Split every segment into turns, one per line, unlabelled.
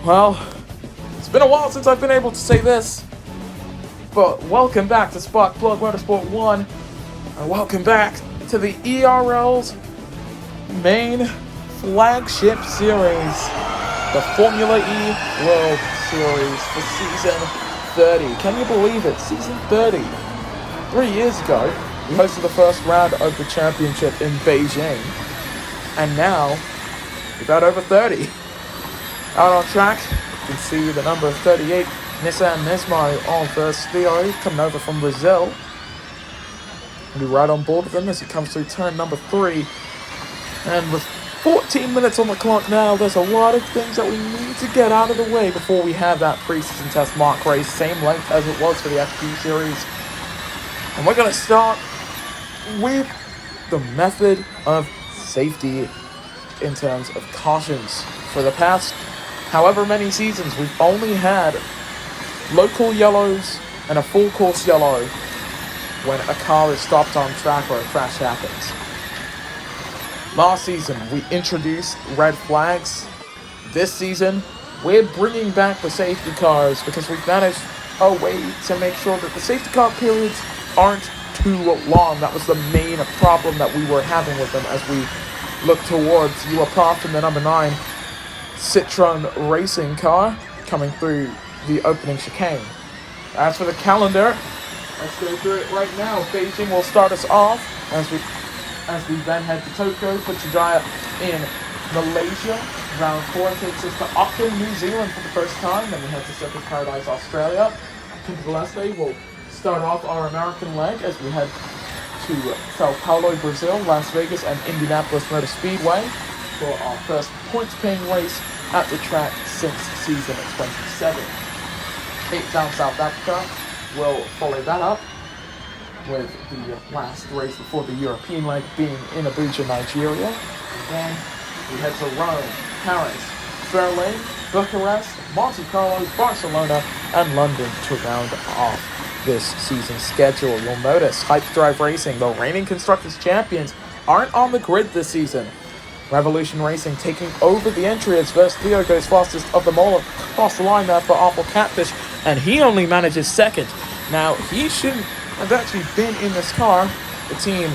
Well, it's been a while since I've been able to say this, but welcome back to Spark Plug Motorsport 1, and welcome back to the ERL's main flagship series, the Formula E World Series for Season 30. Can you believe it? Season 30. 3 years ago, we hosted the first round of the championship in Beijing, and now we've had over 30. Out on track, you can see the number 38, Nissan Nismo on first Theo, coming over from Brazil. We'll be right on board with him as he comes through turn number 3. And with 14 minutes on the clock now, there's a lot of things that we need to get out of the way before we have that preseason test mark race, same length as it was for the FP series. And we're going to start with the method of safety in terms of cautions. For the past however many seasons, we've only had local yellows and a full course yellow when a car is stopped on track or a crash happens. Last season, we introduced red flags. This season, we're bringing back the safety cars because we've managed a way to make sure that the safety car periods aren't too long. That was the main problem that we were having with them as we look towards you apart from the number 9 Citroen racing car coming through the opening chicane. As for the calendar, let's go through it right now. Beijing will start us off as we then head to Tokyo, Putrajaya in Malaysia. Round 4 takes us to Auckland, New Zealand for the first time. Then we head to Surfers Paradise, Australia. Timor-Leste will start off our American leg as we head to Sao Paulo, Brazil, Las Vegas, and Indianapolis Motor Speedway for our first points-paying race at the track since season 27. Cape Town, South Africa will follow that up with the last race before the European leg being in Abuja, Nigeria. And then we head to Rome, Paris, Berlin, Bucharest, Monte Carlo, Barcelona, and London to round off this season's schedule. You'll notice Hype Drive Racing, the reigning Constructors champions, aren't on the grid this season. Revolution Racing taking over the entry as first Theo goes fastest of them all across the line there for Awful Catfish, and he only manages second. Now, he shouldn't have actually been in this car. The team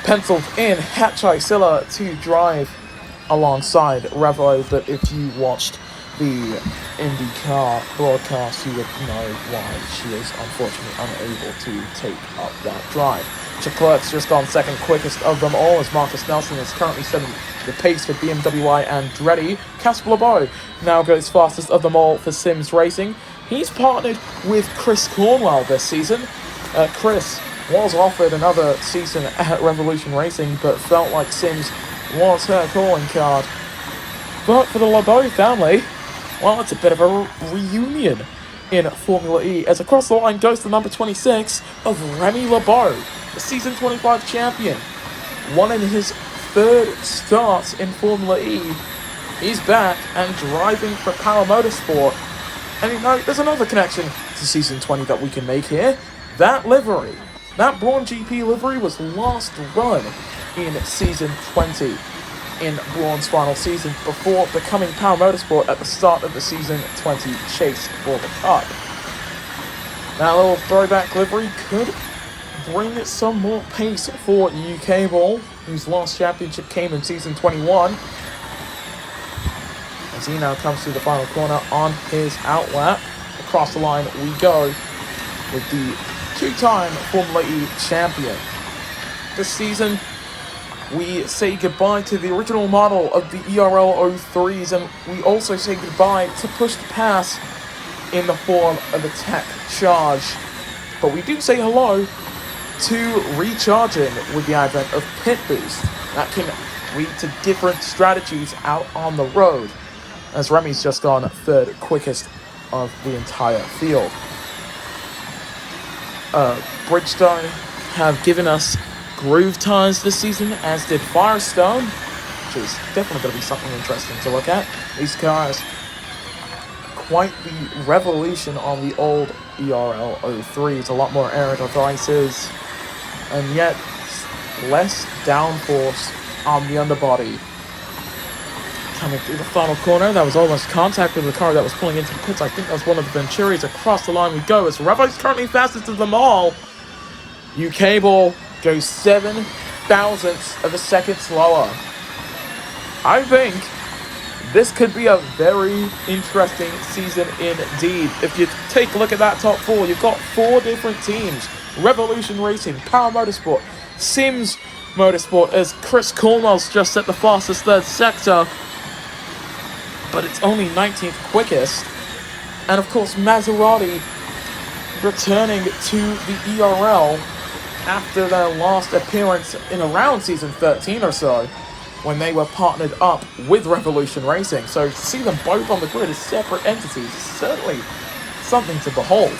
penciled in Hatchai Silla to drive alongside Revo, but if you watched the IndyCar broadcast, you would know why she is unfortunately unable to take up that drive. Leclerc's just gone second quickest of them all as Marcus Nelson is currently setting the pace for BMW Andretti. Casper LeBeau now goes fastest of them all for Sims Racing. He's partnered with Chris Cornwell this season. Chris was offered another season at Revolution Racing, but felt like Sims was her calling card. But for the LeBeau family, well, it's a bit of a reunion in Formula E, as across the line goes the number 26 of Remy LeBeau, the season 25 champion. Won in his third start in Formula E. He's back and driving for Power Motorsport. And you know, there's another connection to season 20 that we can make here. That livery, that Braun GP livery was last run in season 20. In Braun's final season before becoming Power Motorsport at the start of the season 20 chase for the Cup. That little throwback livery could bring some more pace for UK Ball, whose last championship came in season 21. As he now comes through the final corner on his outlap. Across the line we go with the 2-time Formula E champion. This season, we say goodbye to the original model of the ERL 03s, and we also say goodbye to pushed pass in the form of a tech charge. But we do say hello to recharging with the advent of pit boost. That can lead to different strategies out on the road, as Remy's just gone third quickest of the entire field. Bridgestone have given us groove tires this season, as did Firestone, which is definitely going to be something interesting to look at. These cars, quite the revolution on the old ERL 03s. A lot more air devices, and yet less downforce on the underbody. coming through the final corner. That was almost contact with the car that was pulling into the pits. I think that was one of the Venturis. Across the line we go as Revo's currently fastest of them all. UK Ball goes 7 thousandths of a second slower. I think this could be a very interesting season indeed. If you take a look at that top 4, you've got 4 different teams. Revolution Racing, Power Motorsport, Sims Motorsport, as Chris Cornwell's just set the fastest third sector, but it's only 19th quickest. And of course Maserati returning to the ERL after their last appearance in around season 13 or so, when they were partnered up with Revolution Racing. So to see them both on the grid as separate entities is certainly something to behold.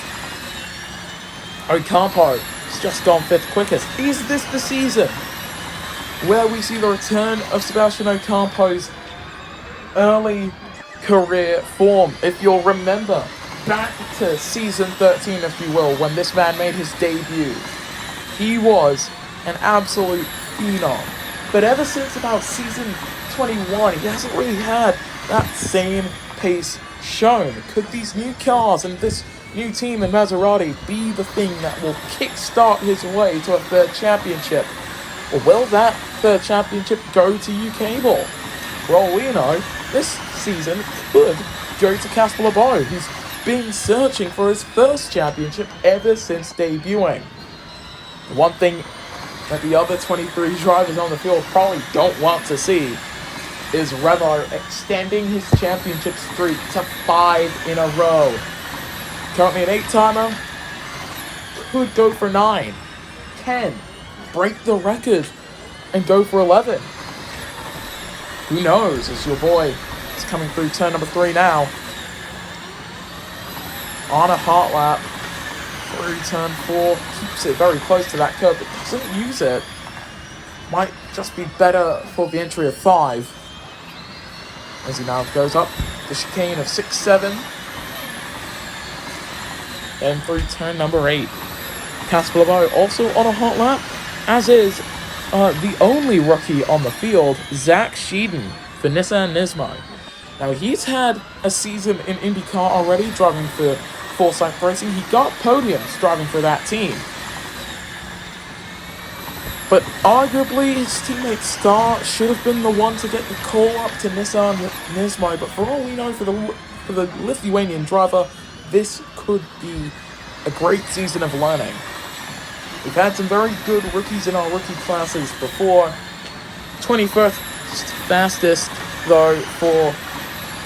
Ocampo has just gone 5th quickest. Is this the season where we see the return of Sebastian Ocampo's early career form? If you'll remember, back to season 13, if you will, when this man made his debut, he was an absolute phenom. But ever since about season 21, he hasn't really had that same pace shown. Could these new cars and this new team in Maserati be the thing that will kickstart his way to a 3rd championship? Or will that 3rd championship go to UK Ball? For all we know, this season could go to Casper LeBeau, who's been searching for his 1st championship ever since debuting. The one thing that the other 23 drivers on the field probably don't want to see is Revo extending his championship streak to 5 in a row. Currently an 8-timer, could go for 9, 10, break the record, and go for 11. Who knows, as your boy is coming through turn number 3 now. On a hot lap, through turn 4, keeps it very close to that curb, but doesn't use it. Might just be better for the entry of 5. As he now goes up the chicane of 6-7. And through turn number 8. Casper LeBeau also on a hot lap, as is the only rookie on the field, Zach Sheeden for Nissan Nismo. Now he's had a season in IndyCar already, driving for Forsyth Racing. He got podiums driving for that team. But arguably his teammate Star should have been the one to get the call up to Nissan Nismo. But for all we know, for the Lithuanian driver, this could be a great season of learning. We've had some very good rookies in our rookie classes before. 21st fastest, though, for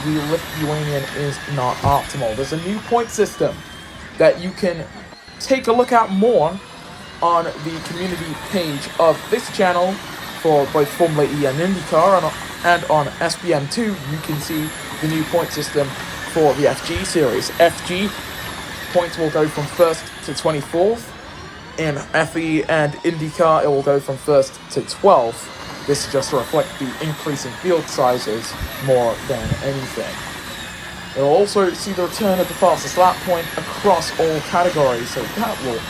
the Lithuanian is not optimal. There's a new point system that you can take a look at more on the community page of this channel for both Formula E and IndyCar, and on SBM2 you can see the new point system for the FG series. FG points will go from 1st to 24th. In FE and IndyCar, it will go from 1st to 12th. This is just to reflect the increase in field sizes more than anything. It will also see the return of the fastest lap point across all categories, so that will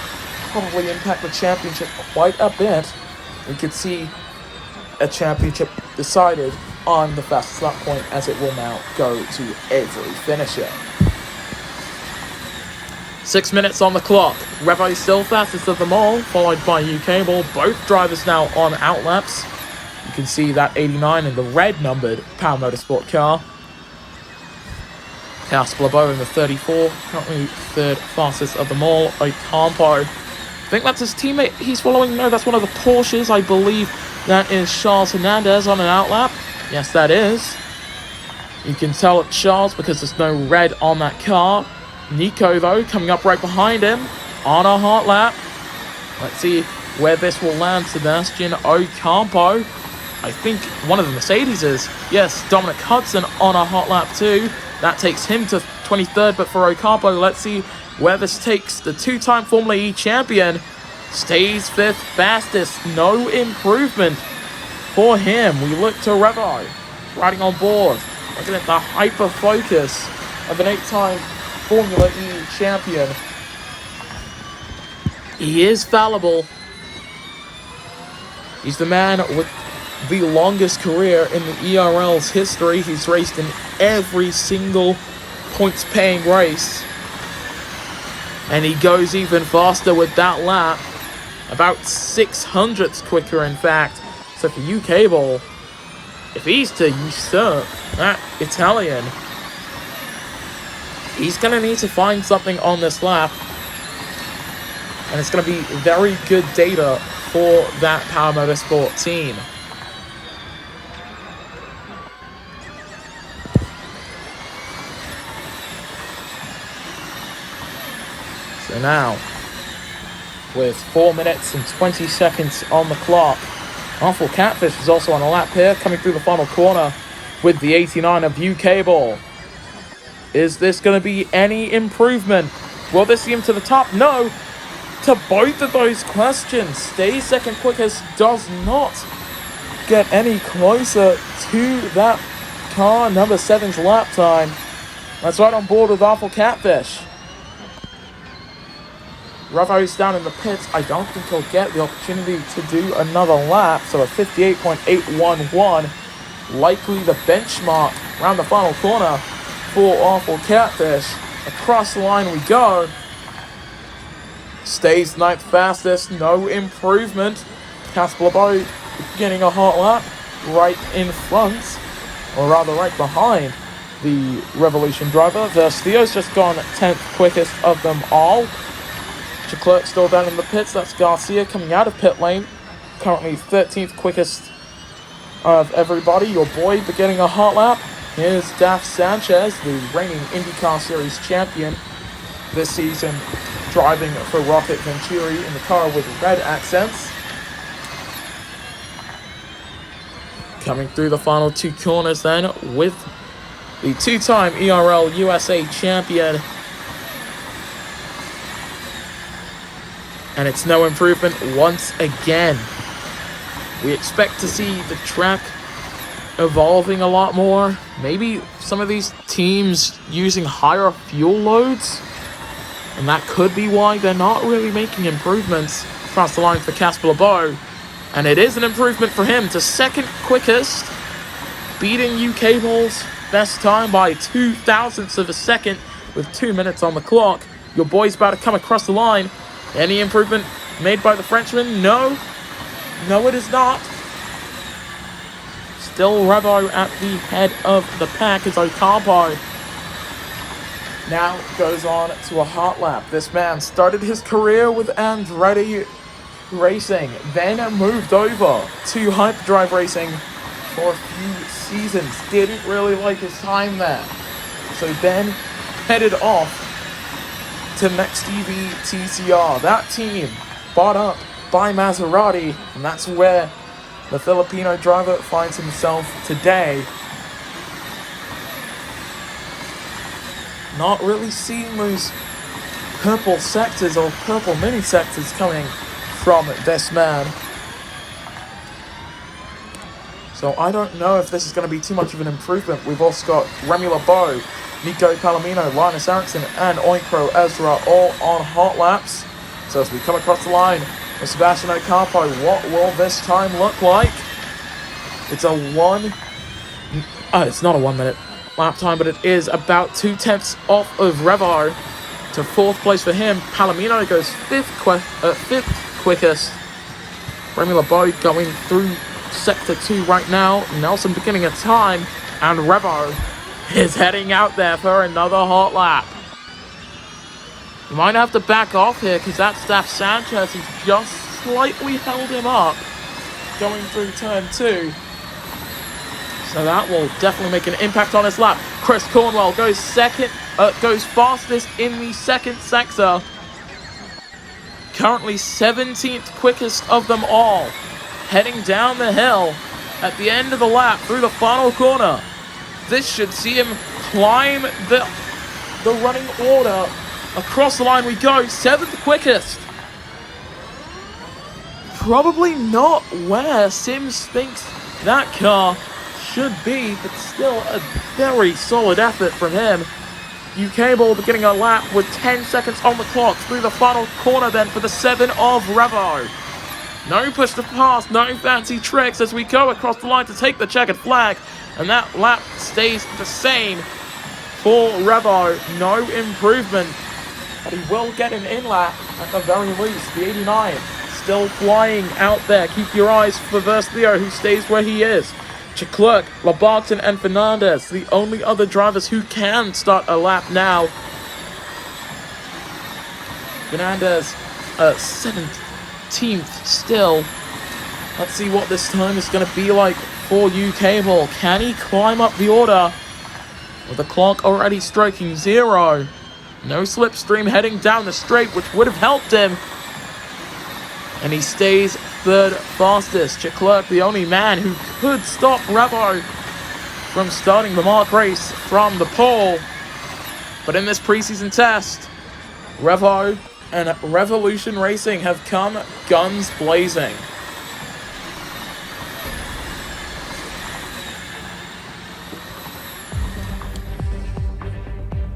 probably impact the championship quite a bit. We could see a championship decided on the fastest lap point, as it will now go to every finisher. 6 minutes on the clock. Revo still fastest of them all, followed by UK Ball. Both drivers now on outlaps. You can see that 89 in the red numbered Power Motorsport car. Casper LeBeau in the 34, currently 3rd fastest of them all. Ocampo, I think that's his teammate he's following. No, that's one of the Porsches. I believe that is Charles Hernandez on an outlap. Yes, that is. You can tell it's Charles because there's no red on that car. Nico, though, coming up right behind him on a hot lap. Let's see where this will land. Sebastian Ocampo. I think one of the Mercedes. Yes, Dominic Hudson on a hot lap too. That takes him to 23rd, but for Ocampo, let's see where this takes the 2-time Formula E champion. Stays 5th fastest. No improvement for him. We look to Revo riding on board. Looking at the hyper-focus of an 8-time Formula E champion. He is fallible. He's the man with the longest career in the ERL's history. He's raced in every single points-paying race. And he goes even faster with that lap. About 600ths quicker, in fact. So for UK Ball, if he's to usurp that Italian, he's going to need to find something on this lap. And it's going to be very good data for that Power Motorsport team. So now, with 4 minutes and 20 seconds on the clock, Awful Catfish is also on a lap here, coming through the final corner with the 89 of UK Ball. Is this going to be any improvement? Will this see him to the top? No. To both of those questions, stays second quickest, does not get any closer to that car number 7's lap time. That's right on board with Awful Catfish. Revo's down in the pits. I don't think he'll get the opportunity to do another lap. So a 58.811, likely the benchmark around the final corner for Awful Catfish. Across the line we go. Stays ninth fastest, no improvement. Casper LeBeau getting a hot lap right in front, or rather right behind the Revolution driver. Theo's just gone 10th quickest of them all. Leclerc still down in the pits. That's Garcia coming out of pit lane. Currently 13th quickest of everybody. Your boy beginning a hot lap. Here's Daf Sanchez, the reigning IndyCar Series champion this season, driving for Rocket Venturi in the car with red accents. Coming through the final two corners then with the two-time ERL USA champion. And it's no improvement once again. We expect to see the track evolving a lot more. Maybe some of these teams using higher fuel loads. And that could be why they're not really making improvements across the line for Casper LeBeau. And it is an improvement for him to second quickest, beating UK Ball's best time by 0.02 of a second with 2 minutes on the clock. Your boy's about to come across the line. Any improvement made by the Frenchman? No. No, it is not. Still Revo at the head of the pack as Ocampo now goes on to a hot lap. This man started his career with Andretti Racing, then moved over to Hyperdrive Racing for a few seasons. Didn't really like his time there. So then headed off to Next TV TCR. That team bought up by Maserati, and that's where the Filipino driver finds himself today. Not really seeing those purple sectors or purple mini sectors coming from this man. So I don't know if this is going to be too much of an improvement. We've also got Remy LeBeau, Nico Palomino, Linus Eriksson, and Oinkro Ezra all on hot laps. So as we come across the line with Sebastian Ocampo, what will this time look like? It's it's not a 1 minute lap time, but it is about 0.2 off of Revo to 4th place for him. Palomino goes 5th quickest. Remy LeBeau going through Sector 2 right now. Nelson beginning a time, and Revo is heading out there for another hot lap. You might have to back off here because that Daf Sanchez has just slightly held him up going through turn 2. So that will definitely make an impact on his lap. Chris Cornwell goes fastest in the second sector. Currently 17th quickest of them all. Heading down the hill at the end of the lap through the final corner. This should see him climb the running order. Across the line we go, 7th quickest. Probably not where Sims thinks that car should be, but still a very solid effort from him. UK Ball beginning a lap with 10 seconds on the clock through the final corner then for the 7 of Revo. No push to pass, no fancy tricks as we go across the line to take the checkered flag. And that lap stays the same for Revo. No improvement, but he will get an in-lap at the very least. The 89 still flying out there. Keep your eyes for Versio, who stays where he is. Leclerc, Labarton, and Fernandez, the only other drivers who can start a lap now. Fernandez, 17th still. Let's see what this time is going to be like for UK. Can he climb up the order with the clock already striking 0? No slipstream heading down the straight, which would have helped him. And he stays third fastest. Leclerc, the only man who could stop Revo from starting the mark race from the pole. But in this preseason test, Revo and Revolution Racing have come guns blazing.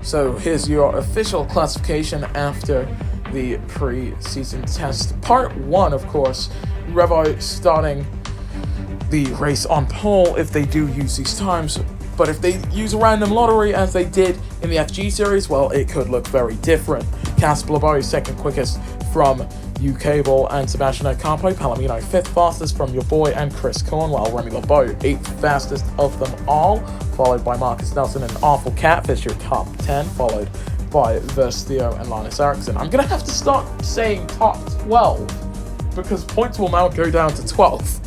So here's your official classification after the preseason test. Part 1, of course, Revo starting the race on pole if they do use these times. But if they use a random lottery as they did in the FG series, well, it could look very different. Casper Lebow second quickest from UK Ball, and Sebastian Ocampo Palomino 5th fastest from your boy, and Chris Cornwell, Remy Lebow 8th fastest of them all, followed by Marcus Nelson and Awful Catfish, your top 10, followed by Versio and Linus Eriksson. I'm going to have to start saying top 12, because points will now go down to 12th.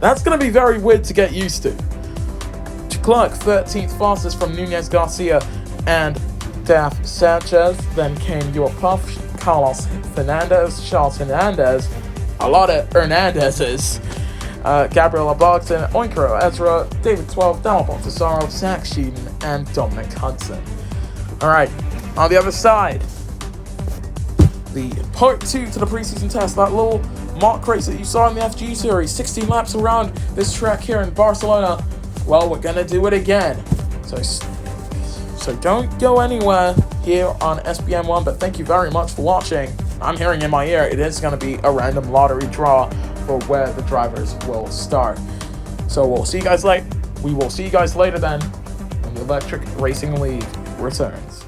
That's going to be very weird to get used to. Leclerc 13th fastest from Nunez Garcia and Daf Sanchez. Then came your Puff, Carlos Fernandez, Charles Hernandez, a lot of Hernandezes, Gabriel Barton, Oinkro Ezra, David 12, Daniel Baltasaro, Zach Sheeden, and Dominic Hudson. Alright, on the other side, the part 2 to the preseason test, that little mock race that you saw in the FG series, 16 laps around this track here in Barcelona. Well, we're gonna do it again. So don't go anywhere here on SBM1, but thank you very much for watching. I'm hearing in my ear it is going to be a random lottery draw for where the drivers will start. So we'll see you guys later. We will see you guys later then when the Electric Racing League returns.